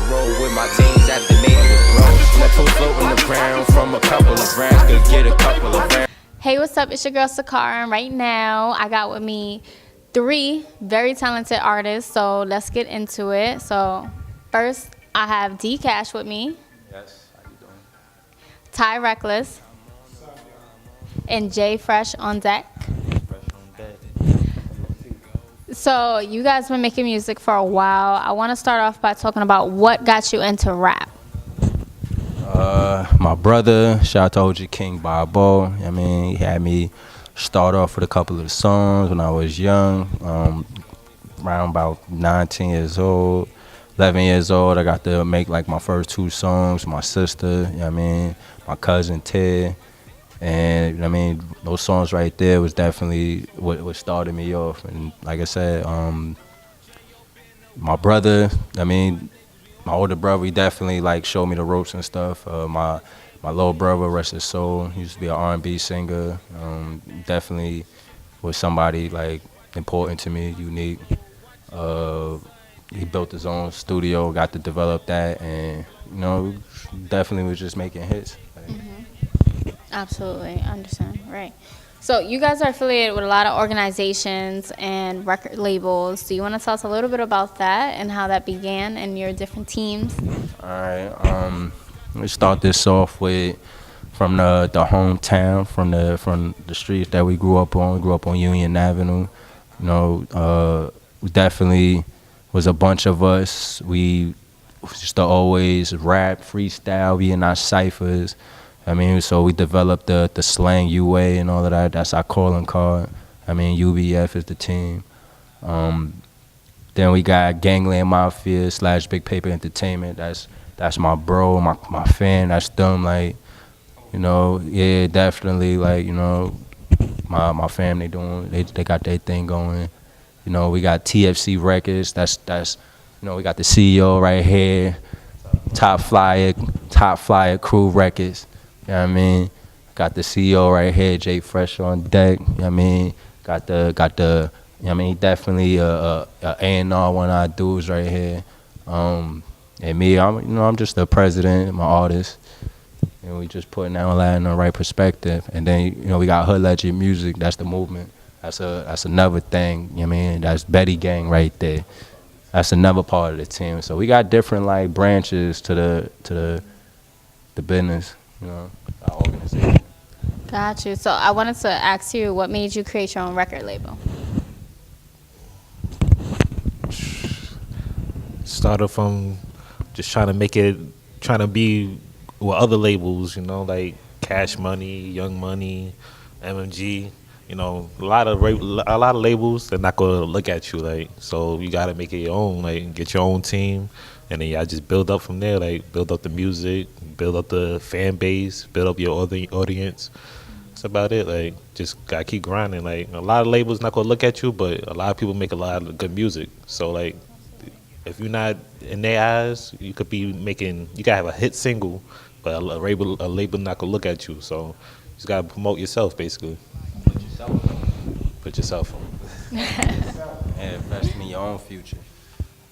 roll with my teams at the native bro. Left foot floating the ground from a couple of rounds, could get a couple of rounds. Hey, what's up? It's your girl Sakara, and right now I got with me 3 very talented artists, so let's get into it. So first, I have D Cash with me. Yes, how you doing? Ty Reckless. And Jay Fresh on deck. Fresh on deck. So you guys been making music for a while. I want to start off by talking about what got you into rap. My brother, shout out to OG King Bobo. I mean, he had me start off with a couple of songs when I was young, around about 19 years old, 11 years old. I got to make like my first 2 songs with my sister, you know what I mean, my cousin Ted. And you know what I mean, those songs right there was definitely what started me off. And like I said, my brother, I mean, my older brother, he definitely like showed me the ropes and stuff. My little brother, rest his soul, he used to be an R&B singer. Definitely was somebody like important to me, unique. He built his own studio, got to develop that, and you know, definitely was just making hits. Absolutely, I understand. Right. So you guys are affiliated with a lot of organizations and record labels. Do you want to tell us a little bit about that and how that began and your different teams? All right. Let's start this off with from the hometown, from the streets that we grew up on. We grew up on Union Avenue. You know, we definitely was a bunch of us. We used to always rap, freestyle, be in our ciphers. I mean, so we developed the slang UA and all of that. That's our calling card. I mean, UBF is the team. Then we got Gangland Mafia / Big Paper Entertainment. That's my bro, my fan. That's them. Like, you know, yeah, definitely. Like, you know, my family they got their thing going. You know, we got TFC Records. That's you know, we got the CEO right here. Top Flyer Crew Records. You know what I mean? Got the CEO right here, Jay Fresh on deck. You know what I mean? Got the you know what I mean, definitely a A&R one of our dudes right here. And me, I'm just the president, my artist. And we just putting that in the right perspective. And then, you know, we got Hood Legend Music, that's the movement. That's another thing, you know what I mean? That's Betty Gang right there. That's another part of the team. So we got different like branches to the business. You know, our organization. Got you. So I wanted to ask you, what made you create your own record label? Started from just trying to be with other labels, you know, like Cash Money, Young Money, MMG. You know, a lot of labels, they're not gonna look at you like. So you gotta make it your own, like get your own team. And then y'all just build up from there, like build up the music, build up the fan base, build up your audience. That's about it. Like, just gotta keep grinding. Like, a lot of labels not gonna look at you, but a lot of people make a lot of good music. So like, if you're not in their eyes, you could have a hit single, but a label not gonna look at you. So you just gotta promote yourself, basically. Put yourself on. And invest in your own future.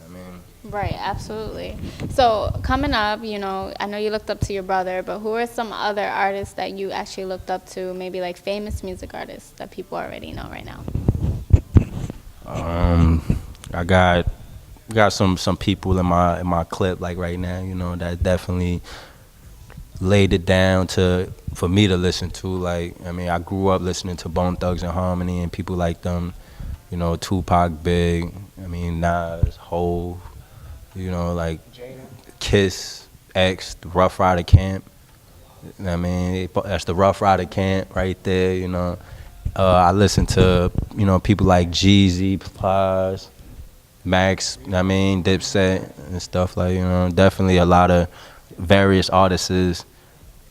I mean. Right, absolutely. So coming up, you know, I know you looked up to your brother, but who are some other artists that you actually looked up to, maybe like famous music artists that people already know right now? I got some people in my clip like right now, you know, that definitely laid it down for me to listen to. Like, I mean, I grew up listening to Bone Thugs and Harmony and people like them, you know, Tupac, Big, I mean, Nas, Hov. You know, like Kiss, X, the Rough Rider Camp. You know what I mean? That's the Rough Rider Camp right there, you know. I listen to, you know, people like Jeezy, Plies, Max, you know what I mean, Dipset and stuff like, you know. Definitely a lot of various artists,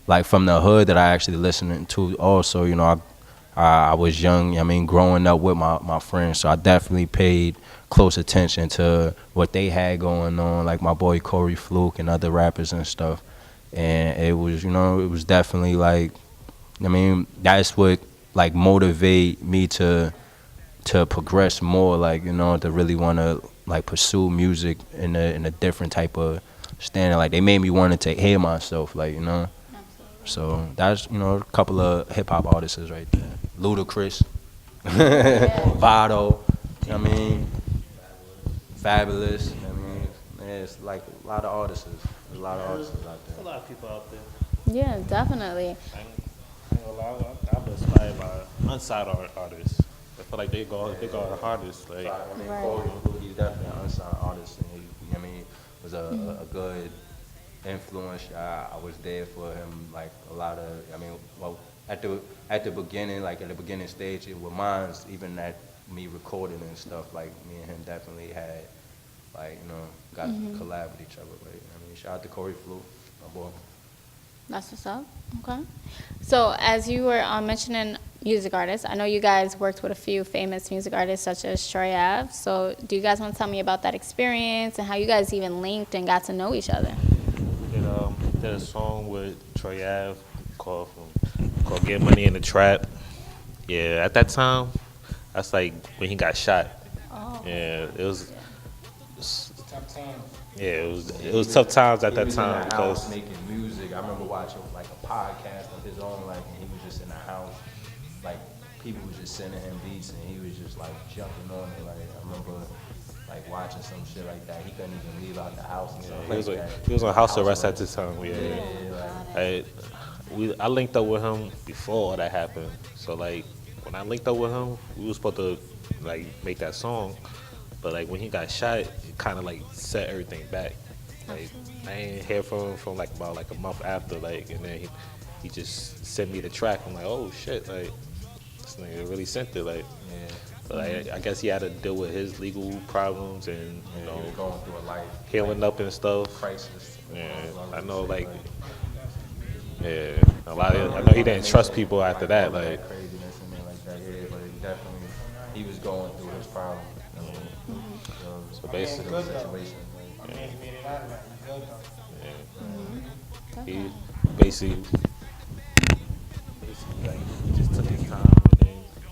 like from the hood that I actually listened to also, you know. I was young, I mean, growing up with my friends, so I definitely paid close attention to what they had going on, like my boy Corey Fluke and other rappers and stuff. And it was, you know, it was definitely like, I mean, that's what like motivate me to progress more, like, you know, to really want to like pursue music in a different type of standing. Like they made me want to hear myself. Like So that's a couple of hip hop artists right there. Ludacris, Vado. I mean, Fabulous. I mean, it's like a lot of artists. There's a lot of artists out There's a there. lot of people out there. Yeah, definitely. I ain't gonna lie, I'm inspired by unsigned artists. I feel like they go the hardest. Like, I mean, Right. Corey, he's definitely an unsigned artist, and was a good influence. I was there for him, like a lot of. Well, at the beginning, like at the beginning stage, with mine's even at me recording and stuff. Like me and him definitely had, like got to collab with each other. Like shout out to Corey Flu, my boy. That's what's up. Okay. So as you were mentioning music artists, I know you guys worked with a few famous music artists such as Troy Ave. So do you guys want to tell me about that experience and how you guys even linked and got to know each other? Did a song with Troy Ave called "Get Money in the Trap." Yeah, at that time, that's like when he got shot. Oh. Yeah, it was it was tough times at that time He was in the house because making music. I remember watching like a podcast of his own, like, and he was just in the house, like people was just sending him beats, and he was just like jumping on it. Like I remember like watching some shit like that. He couldn't even leave out the house and stuff he was on house arrest at the time. Yeah, I linked up with him before all that happened. So like when I linked up with him, we was supposed to like make that song, but like when he got shot, it kind of like set everything back. Like I ain't hear from him from like about like a month after, like, and then he just sent me the track. I'm like, oh shit, like this nigga really sent it, like. yeah. But I guess he had to deal with his legal problems and He was going through a life healing up and stuff. crisis. Yeah, I know, like, yeah, I know he didn't trust people after that, like. Craziness and like that. Yeah, but it definitely he was going through his problem. So basically, situation. he basically like he just took his time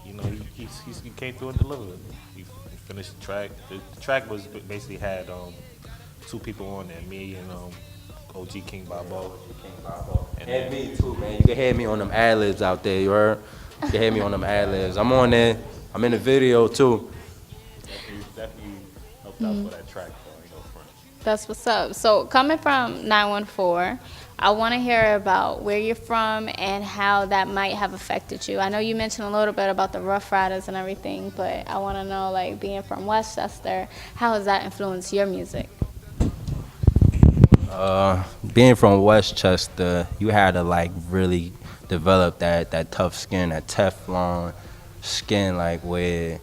and then he came through and delivered. He finished the track. The track was basically had two people on there, me and OG King Babo. And me too, man. You can hear me on them ad-libs out there, you heard? You can hear me on them ad-libs. I'm on there. I'm in the video too. Definitely helped out for that track, though, ain't no front. That's what's up. So coming from 914, I want to hear about where you're from and how that might have affected you. I know you mentioned a little bit about the Rough Riders and everything, but I want to know, like, being from Westchester, how has that influenced your music? Being from Westchester, you had to like really develop that tough skin, that Teflon skin, like where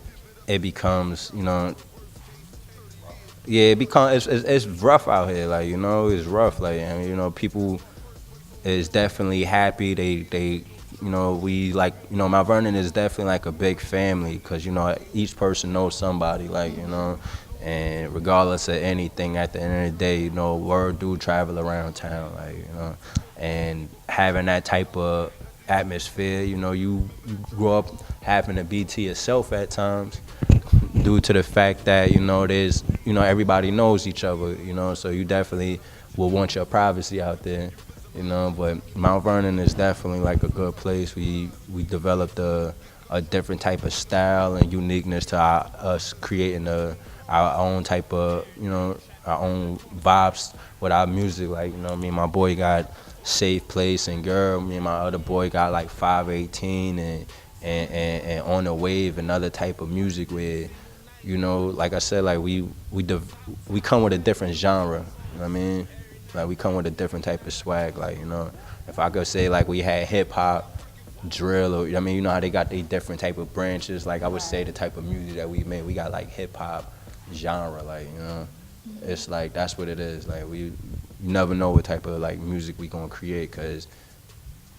it becomes, it's rough out here, like it's rough, like people is definitely happy. They we like Mount Vernon is definitely like a big family because each person knows somebody, like and regardless of anything, at the end of the day, word do travel around town, like and having that type of atmosphere, you grow up having to be to yourself at times due to the fact that there's everybody knows each other, so you definitely will want your privacy out there, but Mount Vernon is definitely like a good place. We developed a different type of style and uniqueness to us creating our own type of our own vibes with our music. Like me and my boy got Safe Place and Girl. Me and my other boy got like 518 and On the Wave, another type of music where like I said, like we come with a different genre. You know what I mean? Like we come with a different type of swag. Like if I could say like we had hip hop, drill, or how they got these different type of branches. Like I would say the type of music that we made, we got like hip hop genre. Like it's like that's what it is. Like you never know what type of like music we gonna create because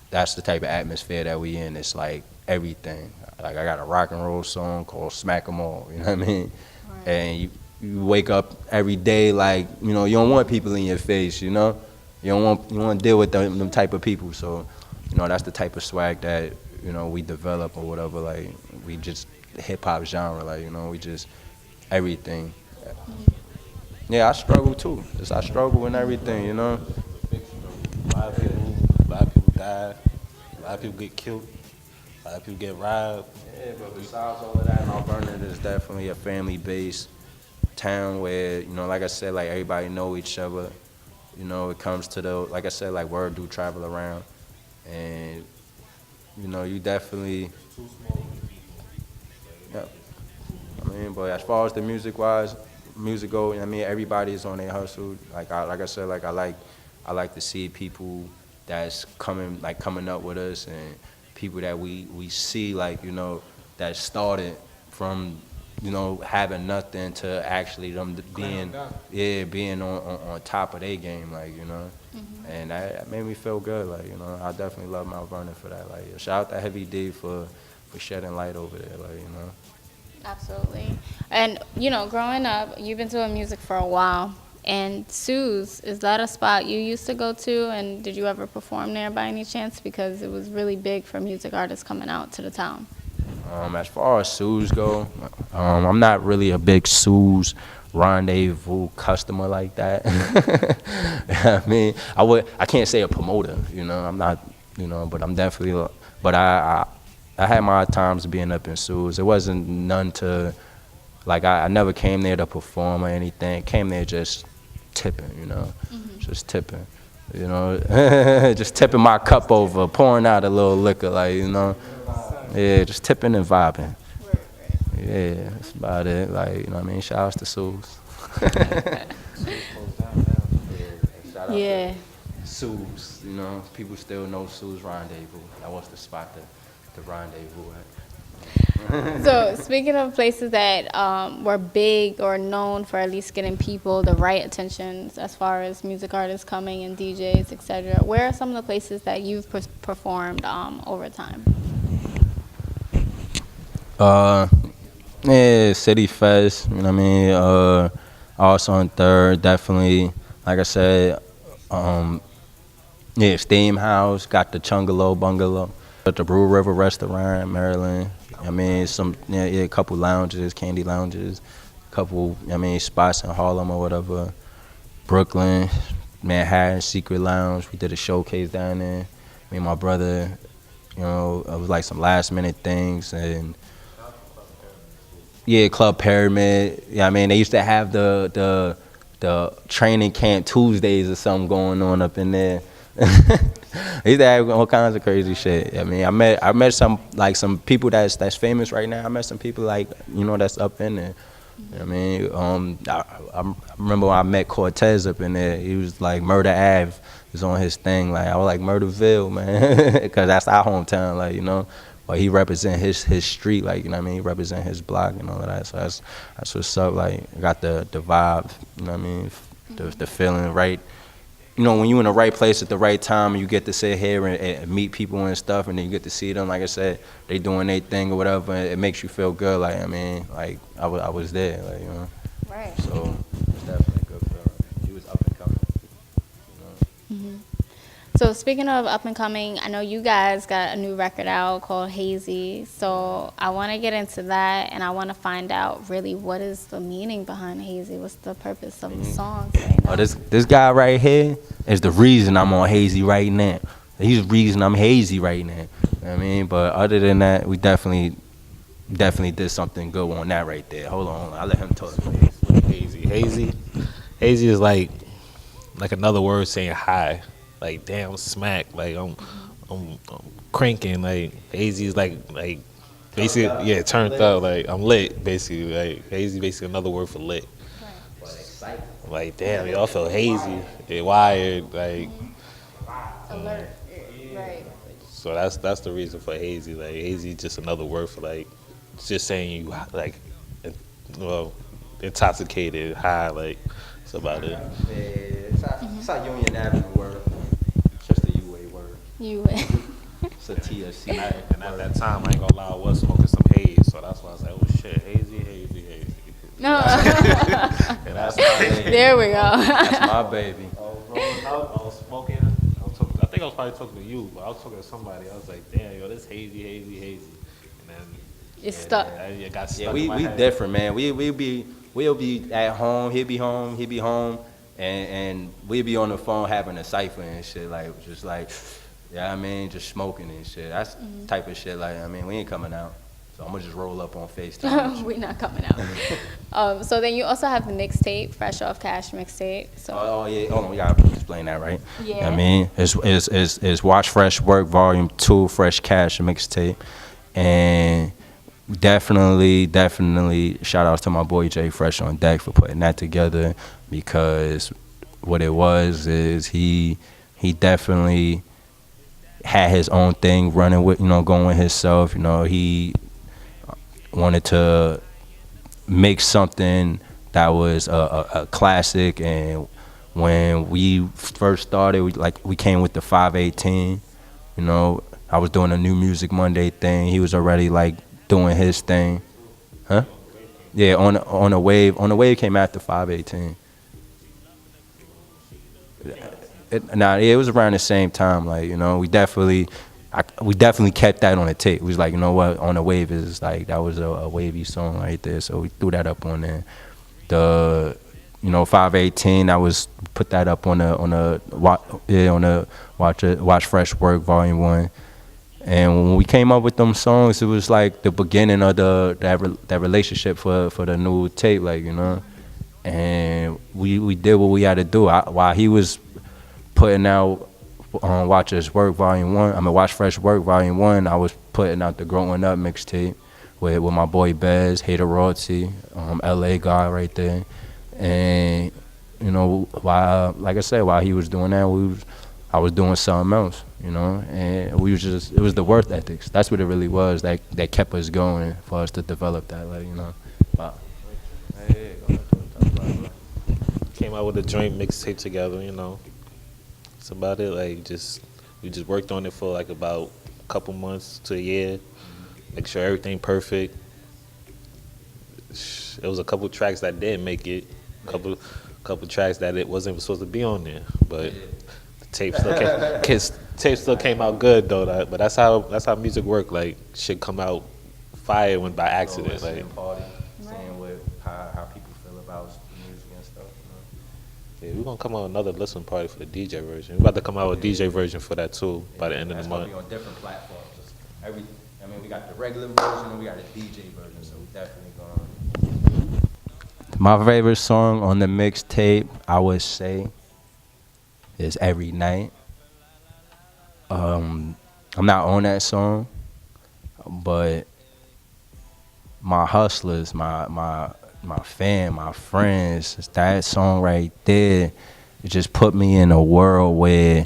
that's the type of atmosphere that we in. It's like everything. Like I got a rock and roll song called Smack 'Em All. You know what I mean? Right. And you wake up every day like you don't want people in your face. You want to deal with them type of people. So that's the type of swag that we develop or whatever. Like we just hip hop genre. Like we just everything. Yeah, I struggle too. I struggle and everything, you know. A lot of people die. A lot of people get killed. A lot of people get robbed. Yeah, but besides all of that, Mount Vernon is definitely a family-based town where, you know, like I said, like everybody know each other. You know, it comes to the, like I said, like word do travel around, and you know, you definitely. Yeah. I mean, but as far as the music go, I mean, everybody's on their hustle. Like I said, I like to see people that's coming up with us, and people that we see, like, you know, that started from, you know, having nothing to actually them being on top of their game, like, you know. And that made me feel good, like, you know. I definitely love Mount Vernon for that. Like, shout out to Heavy D for shedding light over there, like, you know. Absolutely. And, you know, growing up, you've been doing music for a while. And Sue's, is that a spot you used to go to? And did you ever perform there by any chance? Because it was really big for music artists coming out to the town. As far as Sue's go, I'm not really a big Sue's rendezvous customer like that. I mean, I can't say a promoter, you know. I'm not, you know, but I'm definitely, but I had my times being up in Sue's. It wasn't none to, like, I never came there to perform or anything. Came there just tipping, you know, just tipping, you know, just tipping my cup over, pouring out a little liquor, like, you know, yeah, just tipping and vibing. Yeah, that's about it. Like, you know what I mean? Shout outs to Sue's. Shout out Yeah. to Sue's, you know, people still know Sue's Rendezvous. That was the spot the rendezvous at. So speaking of places that were big or known for at least getting people the right attentions as far as music artists coming and DJs, etc., where are some of the places that you've performed over time? Yeah, City Fest, you know what I mean? Also on Third, definitely, like I said, yeah, Steam House, got the Chungalo Bungalow, at the Brew River Restaurant, Maryland. I mean, a couple lounges, candy lounges, couple, I mean, spots in Harlem or whatever. Brooklyn, Manhattan, Secret Lounge. We did a showcase down there. Me and my brother, you know, it was like some last minute things, and yeah, Club Pyramid. Yeah, I mean, they used to have the training camp Tuesdays or something going on up in there. They used to have all kinds of crazy shit. I mean, I met some people that's famous right now. I met some people, like, you know, that's up in there. You know what I mean, I remember when I met Cortez up in there. He was like Murder Ave was on his thing. Like, I was like Murderville, man, because that's our hometown. Like, you know. But he represent his street, like, you know what I mean? He represent his block and all of that. So that's what's up. Like, got the vibe, you know what I mean? The feeling right. You know, when you in the right place at the right time, you get to sit here and meet people and stuff, and then you get to see them. Like I said, they doing their thing or whatever. And it makes you feel good. Like, I mean, like I was there, like, you know. Right. So it's definitely a good feeling. He was up and coming. You know? So speaking of up and coming, I know you guys got a new record out called Hazy. So I want to get into that, and I want to find out really what is the meaning behind Hazy. What's the purpose of the song? Oh, this guy right here is the reason I'm on Hazy right now. He's the reason I'm hazy right now. You know what I mean? But other than that, we definitely did something good on that right there. Hold on, I'll let him talk. Hazy is like another word saying high. Like, damn, smack. Like, I'm cranking. Like, hazy is like basically, yeah, turned up. Like, I'm lit, basically. Like, hazy basically another word for lit. Like, damn, y'all feel hazy. It wired. Like, Alert. Right. so that's the reason for hazy. Like, hazy just another word for, like, just saying you, like, well, intoxicated, high. Like, that's about it. Yeah, it's a Union Avenue word. Just a UA word. You. It's a TSC. And at that time, I ain't gonna lie, I was smoking some haze, so that's why I was like, oh shit, hazy. No. And that's my baby. There we go. That's my baby. I was smoking. I think I was probably talking to you, but I was talking to somebody. I was like, damn, yo, this hazy. And then It's stuck. it got stuck Yeah, in my we head. different, man. We be we'll be at home, he'll be home, and we'll be on the phone having a cipher and shit, like, just like, yeah, I mean, just smoking and shit. That's type of shit, like, I mean, we ain't coming out. So I'm gonna just roll up on FaceTime. We're not coming out. So then you also have the mixtape, Fresh Off Cash mixtape. So. Oh yeah, hold on, we gotta explain that, right? Yeah. I mean, it's Watch Fresh Work Volume 2, Fresh Cash mixtape, and definitely shout outs to my boy Jay Fresh on deck for putting that together, because what it was is he definitely had his own thing running with, going with himself. He wanted to make something that was a classic, and when we first started, we came with the 518. I was doing a New Music Monday thing. He was already like doing his thing, huh? Yeah, on a wave. On the wave came after 518. It was around the same time. Like, we definitely kept that on the tape. We was like, you know what, On the Wave is like, that was a wavy song right there. So we threw that up on there. The 518, I was put that up on the Watch Fresh Work Volume 1. And when we came up with them songs, it was like the beginning of that relationship for the new tape, like, And we did what we had to do. While he was putting out Watch Fresh Work Volume 1, I was putting out the Growing Up mixtape with my boy Bez, Hater Royalty, LA guy right there. And while he was doing that, I was doing something else, and it was the work ethics. That's what it really was that kept us going for us to develop that, like, Wow. Came out with a joint mixtape together, That's about it. Like, we just worked on it for like about a couple months to a year, make sure everything perfect. It was a couple tracks that didn't make it, couple tracks that it wasn't supposed to be on there, but the tape still came out good though. But that's how music work. Like, shit come out fire when by accident. Like, seeing how people feel about music and stuff. Yeah, we're gonna come out with another listening party for the DJ version. We're about to come out with a DJ version for that too by the end of the month. That's gonna be on different platforms. We got the regular version and we got a DJ version, so we definitely gonna. My favorite song on the mixtape, I would say, is Every Night. I'm not on that song, but my hustlers, my fam, my friends, that song right there, it just put me in a world where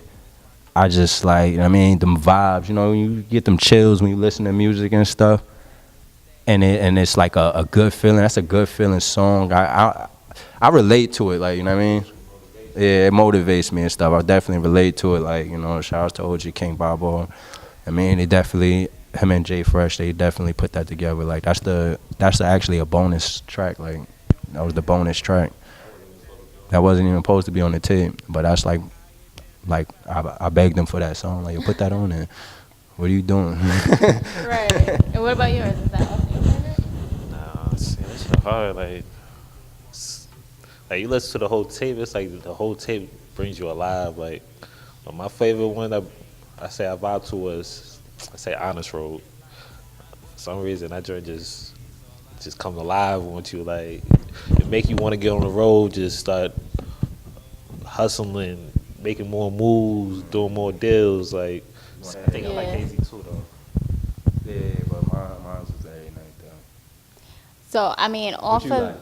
I just like, them vibes, you get them chills when you listen to music and stuff, and it's like a good feeling. That's a good feeling song. I relate to it, like, Yeah, it motivates me and stuff. I definitely relate to it, like, shout out to OG King Bobo. They definitely, him and Jay Fresh, they definitely put that together. Like, that's actually a bonus track. Like, that was the bonus track. That wasn't even supposed to be on the tape, but that's like I begged them for that song. Like, you put that on there. What are you doing? Right. And what about yours? Is that also your favorite? Nah, it's so hard. Like, you listen to the whole tape, it's like the whole tape brings you alive. Like, but my favorite one I say I vibe to was, Honest Road. For some reason, that joint just comes alive once you, like, it make you want to get on the road, just start hustling, making more moves, doing more deals. Like, I think I like Hazy too, though. Yeah, but mine was Every Night, though. So, off of... Like?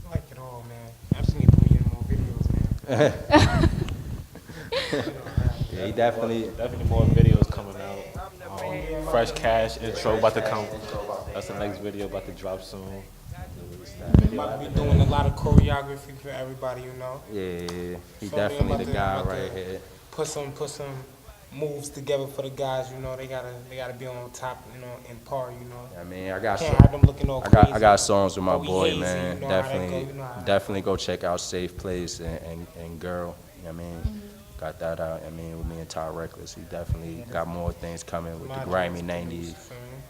I like it all, man. I just need to put in more videos, man. Yeah, he definitely more videos coming out. Fresh Cash intro about to come. That's the next video about to drop soon. About to be doing a lot of choreography for everybody, Yeah, he So definitely the guy about right to here. Put some moves together for the guys, they gotta be on top, in par, I got Can't have them looking all crazy. I got songs with my Or we boy, hazy, man. you know how that Definitely, go, you know how that definitely go check out Safe Place and Girl. Got that out. With me and Ty Reckless, he definitely got more things coming with the grimy '90s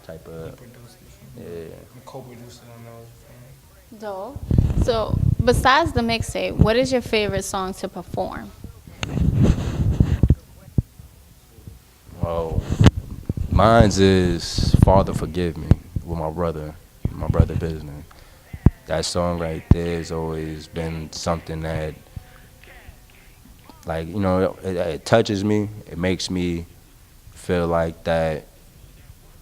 type of. I'm co-producing on those. Dope. So, besides the mixtape, what is your favorite song to perform? Well, mine's is "Father Forgive Me" with my brother Business. That song right there has always been something that, like, it touches me. It makes me feel like that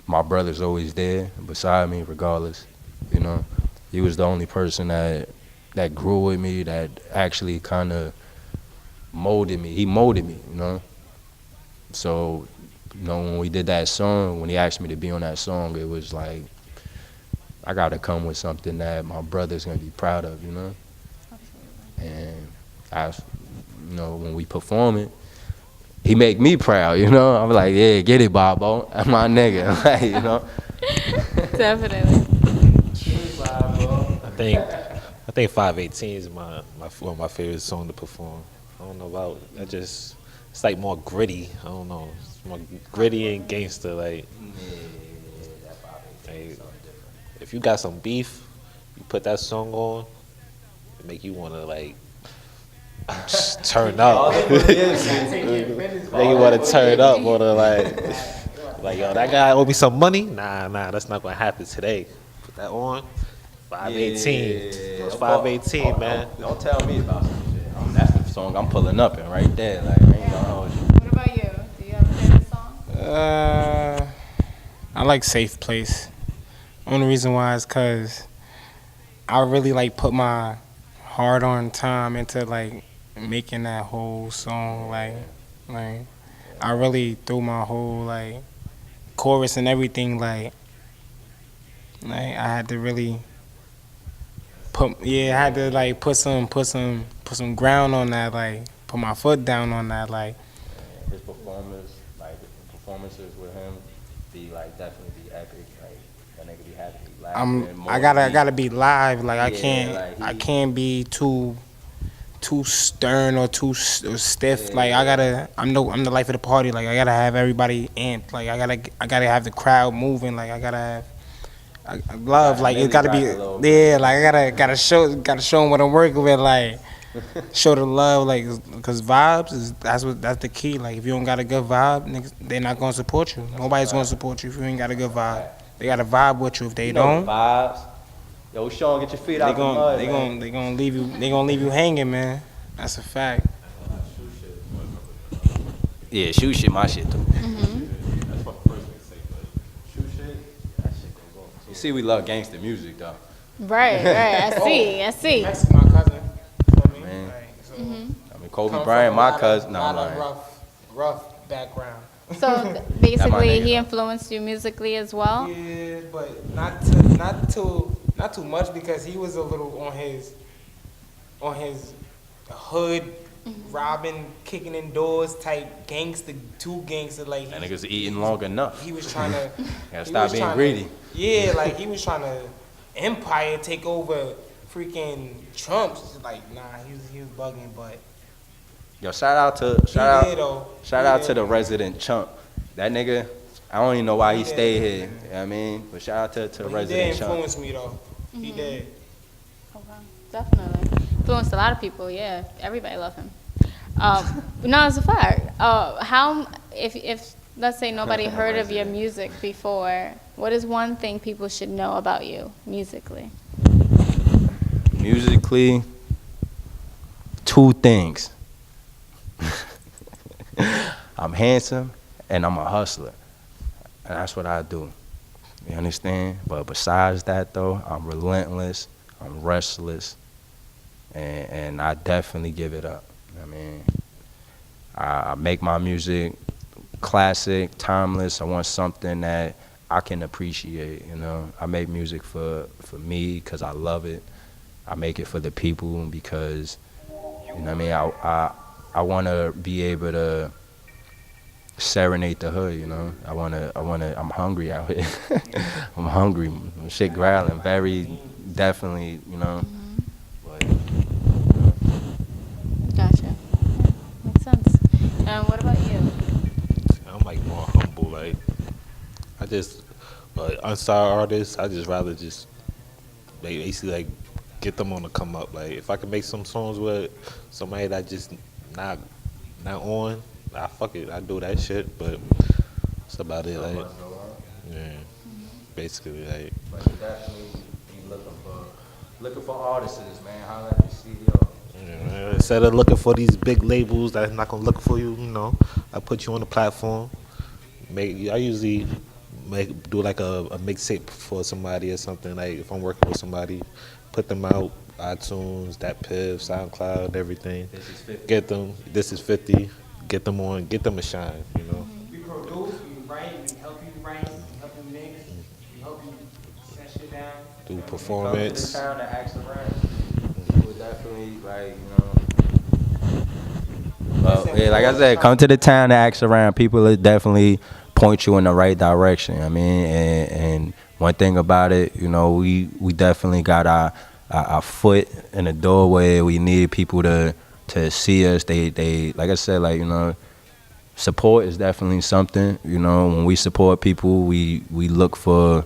my brother's always there beside me, regardless. You know, he was the only person that grew with me, that actually kind of molded me. He molded me, you know. So, when we did that song, when he asked me to be on that song, it was like, I gotta come with something that my brother's gonna be proud of, you know. And when we perform it, he make me proud, you know. I'm like, yeah, get it, Bobo, that's my nigga, like, you know. Definitely. I think 518 is one of my favorite songs to perform. I don't know about that. Just it's like more gritty. I don't know. It's more gritty and gangster. Like if you got some beef, you put that song on, it make you wanna like just turn up. Make you wanna turn up, wanna like yo, that guy owe me some money. Nah, that's not gonna happen today. Put that on. 518. It's 518, man. Don't tell me about some shit. That's the song I'm pulling up in right there. Like, I ain't gonna hold you. What about you? Do you have a favorite song? I like Safe Place. Only reason why is because I really like put my hard-on time into like making that whole song. Like I really threw my whole like chorus and everything. Like I had to really I had to like put some ground on that. Like put my foot down on that. Like His performances with him be like definitely be epic. Like that nigga be happy. I gotta be live. Like I like can't be too stern or too stiff. Like I'm the life of the party. Like I gotta have everybody amped. Like I gotta have the crowd moving. Like I gotta have love. Like it gotta be Like I gotta show them what I'm working with. Like show the love. Like because vibes that's the key. Like if you don't got a good vibe, niggas, they're not gonna support you. Nobody's gonna support you if you ain't got a good vibe. They gotta vibe with you. If they don't, vibes. Yo, Sean, get your feet out the mud. They gonna leave you. They gonna leave you hanging, man. That's a fact. Yeah, shoot shit, my shit too. That's my first mistake, but shoot shit, that shit goes on. You see, we love gangster music though. Right. I see. That's my cousin. You know what I mean? Man. Like, so I mean, Kobe Bryant, my cousin. No, I'm lying. rough background. So basically, he influenced you musically as well. Yeah, but not too much because he was a little on his hood, robbing, kicking in doors type gangster, too gangster. Like That nigga's eating long enough. he was trying to Gotta stop being greedy. Yeah, like he was trying to empire take over freaking Trump's. Like nah, he was bugging, but. Yo, shout out to the resident chump. That nigga, I don't even know why he stayed here. You know what I mean? But shout out to the resident He did chump. influence me though. He did. Okay, definitely influenced a lot of people. Yeah, everybody loved him. No, it's a fact. How if let's say nobody heard of your music before, what is one thing people should know about you musically? Musically, two things. I'm handsome and I'm a hustler. And that's what I do. You understand? But besides that though, I'm relentless, I'm restless, and I definitely give it up. I mean, I make my music classic, timeless. I want something that I can appreciate, you know. I make music for me because I love it. I make it for the people because, you know what I mean, I want to be able to serenade the hood, you know. I'm hungry out here. I'm hungry. Shit growling, very definitely, you know. But, Gotcha. Yeah, makes sense. What about you? I'm like more humble. Like I just But unstar artists, I just rather just basically like get them on the come up. Like if I can make some songs with somebody that just not not on, I fuck it, I do that shit. But that's about it. Like yeah, basically like. But you definitely be looking for artists, man. Holla at the CEO. Yeah, instead of looking for these big labels that's not gonna look for you, you know, I put you on the platform. I usually do like a mixtape for somebody or something. Like if I'm working with somebody, put them out iTunes, that Piv, SoundCloud, everything. This is 50. Get them. This is 50. Get them on. Get them a shine. You know. We produce, we write, we help you write, we help you mix, we help you set shit down. Do Come to the performance. town to ask around. You would definitely well, yeah, like I said, come to the town to ask around. People will definitely point you in the right direction. I mean, and one thing about it, we definitely got our foot in the doorway. We need people to see us. They like I said, support is definitely something. When we support people, we look for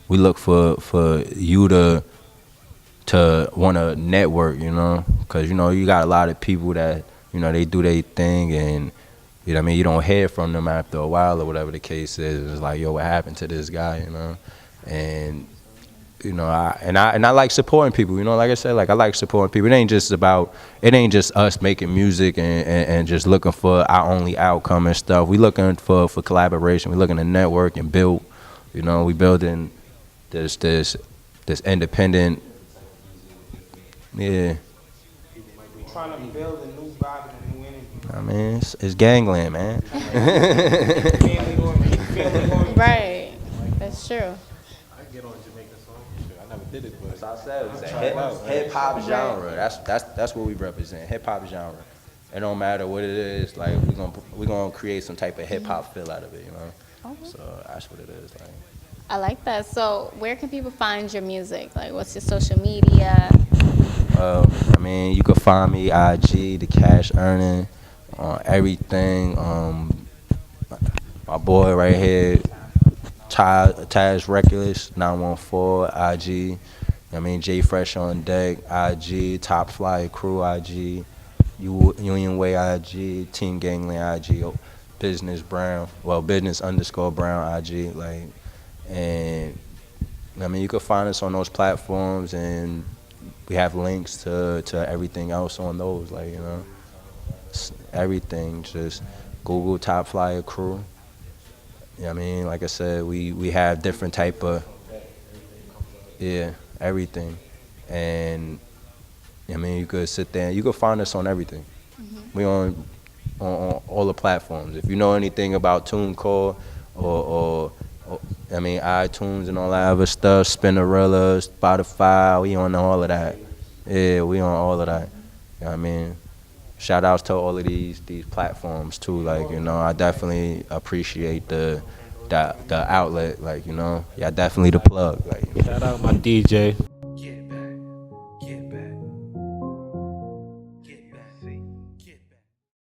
you to want to network, because you got a lot of people that they do their thing, and you don't hear from them after a while or whatever the case is. It's like, yo, what happened to this guy, and I like supporting people, like I said, I like supporting people. It ain't just us making music and just looking for our only outcome and stuff. We looking for collaboration. We looking to network and build. We building this independent. Yeah. We trying to build a new vibe and a new energy. I mean, it's gangland, man. Right. That's true. I get on Jamaican song. I never did it, but As I said, it's a hip hop genre. That's what we represent. Hip hop genre. It don't matter what it is. Like we gonna create some type of hip hop feel out of it. Okay. So that's what it is. Like. I like that. So where can people find your music? Like, what's your social media? You can find me IG, The Cash Earning, everything. My boy right here, Taz Reckless, 914 IG. J Fresh on Deck, IG, Top Flyer Crew, IG, Union Way, IG, Team Gangland, IG, Business Brown, Business_Brown, IG, and you can find us on those platforms, and we have links to everything else on those, everything. Just Google Top Flyer Crew. Like I said, we have different type of everything, and you could sit there and you could find us on everything. Mm-hmm. We on all the platforms. If you know anything about TuneCore or iTunes and all that other stuff, Spinnerella, Spotify, we on all of that. Yeah, we on all of that. Shout outs to all of these platforms too. I definitely appreciate the outlet. Definitely the plug. Shout out my DJ.